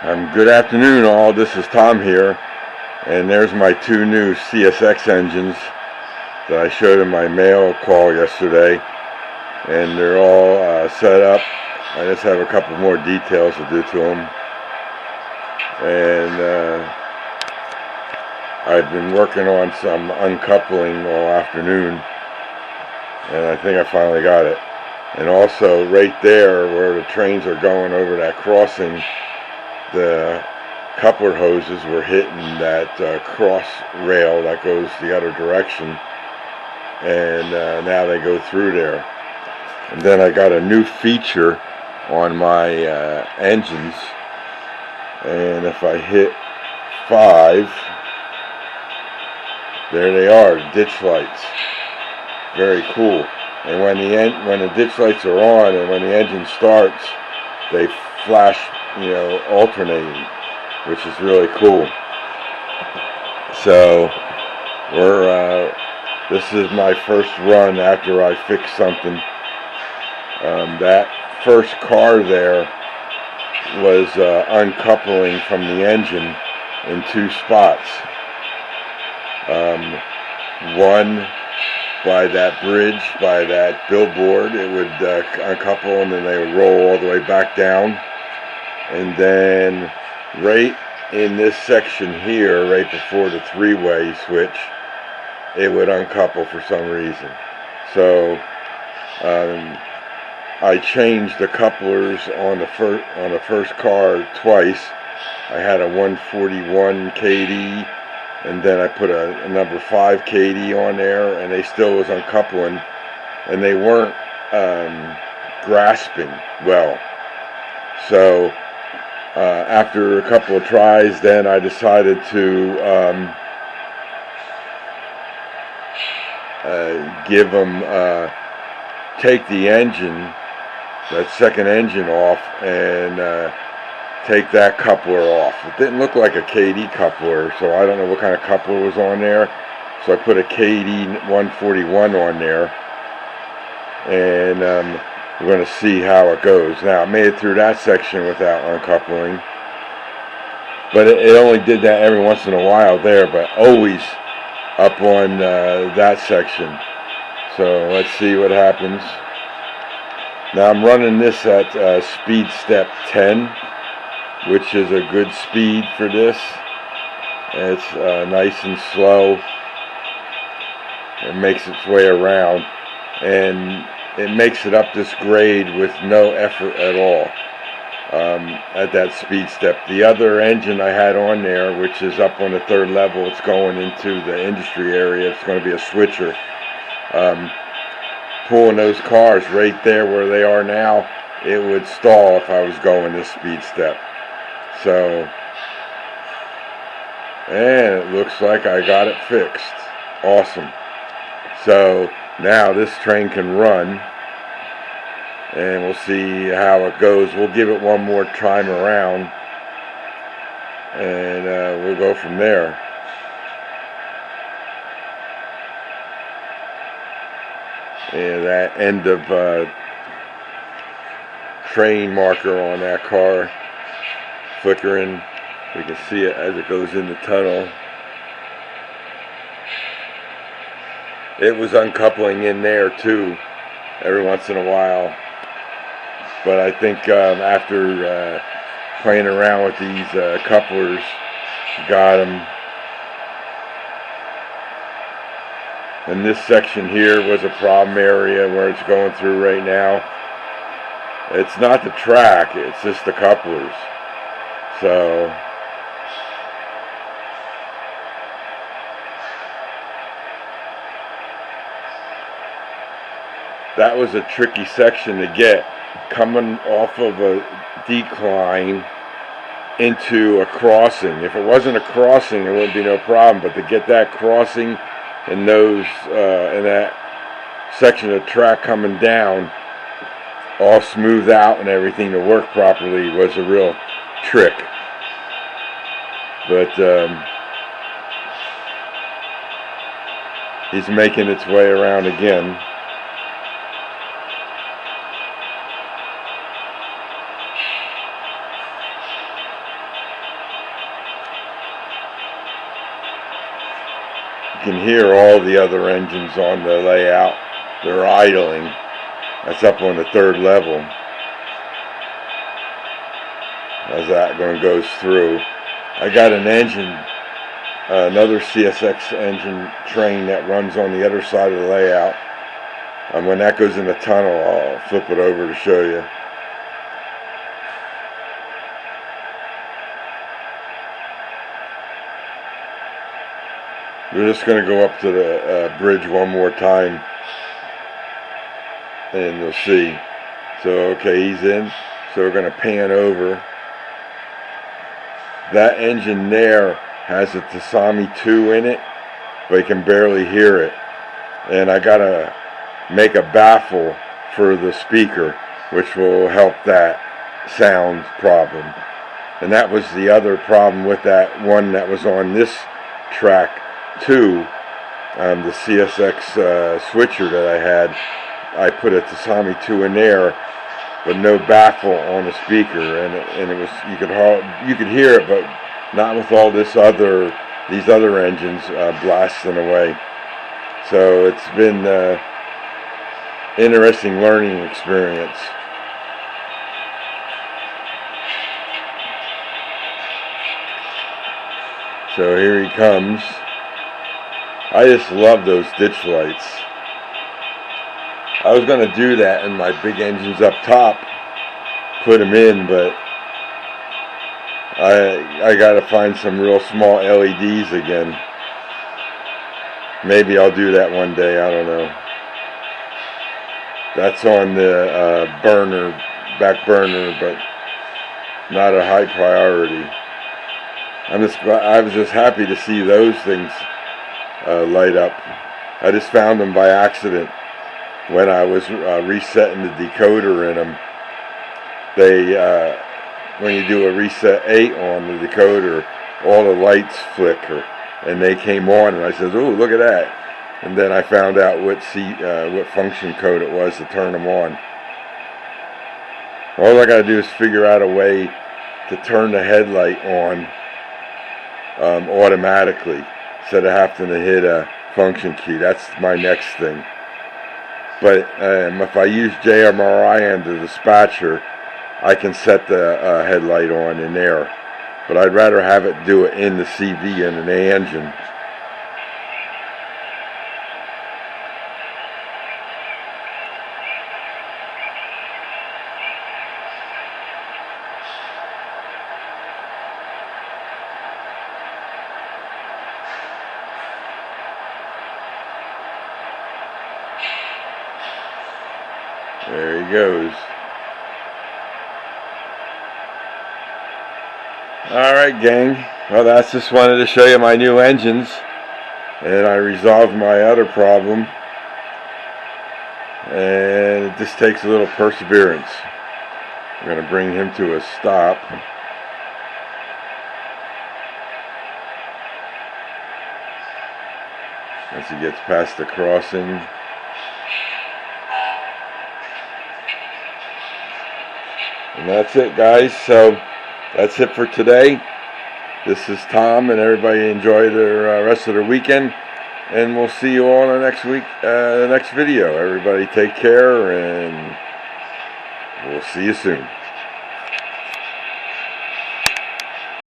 Good afternoon all, this is Tom here, and there's my two new CSX engines that I showed in my mail call yesterday, and they're all set up. I just have a couple more details to do to them, and I've been working on some uncoupling all afternoon, and I think I finally got it. And also right there where the trains are going over that crossing, the coupler hoses were hitting that cross rail that goes the other direction, and now they go through there. And then I got a new feature on my engines, and if I hit 5, there they are, ditch lights. Very cool. And when the ditch lights are on and when the engine starts, they flash, alternating, which is really cool. So this is my first run after I fix something. That first car there was uncoupling from the engine in 2 spots. One by that bridge, by that billboard, it would uncouple and then they would roll all the way back down. And then right in this section here, right before the 3-way switch, it would uncouple for some reason. So I changed the couplers on the first car twice. I had a 141 Kadee, and then I put a number 5 Kadee on there, and they still was uncoupling, and they weren't grasping well. So after a couple of tries, then I decided to give them, take the engine, that second engine off, and take that coupler off. It didn't look like a Kadee coupler, so I don't know what kind of coupler was on there. So I put a Kadee 141 on there, and we're going to see how it goes. Now, I made it through that section without uncoupling, but it only did that every once in a while there, but always up on that section. So let's see what happens. Now I'm running this at speed step 10, which is a good speed for this. It's nice and slow. It makes its way around, and it makes it up this grade with no effort at all at that speed step. The other engine I had on there, which is up on the 3rd level, it's going into the industry area. It's going to be a switcher. Pulling those cars right there where they are now, it would stall if I was going this speed step. So, and it looks like I got it fixed. Awesome. So now this train can run, and we'll see how it goes. We'll give it one more time around, and we'll go from there. And that end of train marker on that car flickering. We can see it as it goes in the tunnel. It was uncoupling in there too every once in a while, but I think after playing around with these couplers, got them. And this section here was a problem area where it's going through right now. It's not the track, it's just the couplers. So that was a tricky section to get, coming off of a decline into a crossing. If it wasn't a crossing, it wouldn't be no problem, but to get that crossing and those and that section of track coming down all smoothed out and everything to work properly was a real trick. But he's making its way around again. can hear all the other engines on the layout. They're idling. That's up on the 3rd level. As that one goes through. I got an engine, another CSX engine train that runs on the other side of the layout. And when that goes in the tunnel, I'll flip it over to show you. We're just going to go up to the bridge one more time, and you'll see. So, okay, he's in. So we're going to pan over. That engine there has a Tsunami 2 in it, but you can barely hear it. And I got to make a baffle for the speaker, which will help that sound problem. And that was the other problem with that one that was on this track too. The CSX switcher that I had, I put a Tsunami 2 in there, but no baffle on the speaker, and it was, you could hear it, but not with all these other engines blasting away. So it's been interesting learning experience. So here he comes. I just love those ditch lights. I was going to do that in my big engines up top, put them in, but I got to find some real small LEDs again. Maybe I'll do that one day, I don't know. That's on the back burner, but not a high priority. I was just happy to see those things light up. I just found them by accident when I was resetting the decoder in them. When you do a reset 8 on the decoder, all the lights flicker, and they came on, and I said, "Oh, look at that!" And then I found out what function code it was to turn them on. All I got to do is figure out a way to turn the headlight on automatically, instead of having to hit a function key. That's my next thing. But if I use JMRI and the dispatcher, I can set the headlight on in there. But I'd rather have it do it in the CV and in the engine. There he goes. Alright, gang. Well, that's just wanted to show you my new engines. And I resolved my other problem. And it just takes a little perseverance. I'm going to bring him to a stop. As he gets past the crossing. And that's it, guys. So that's it for today. This is Tom, and everybody enjoy their rest of their weekend. And we'll see you all in the next video. Everybody take care, and we'll see you soon.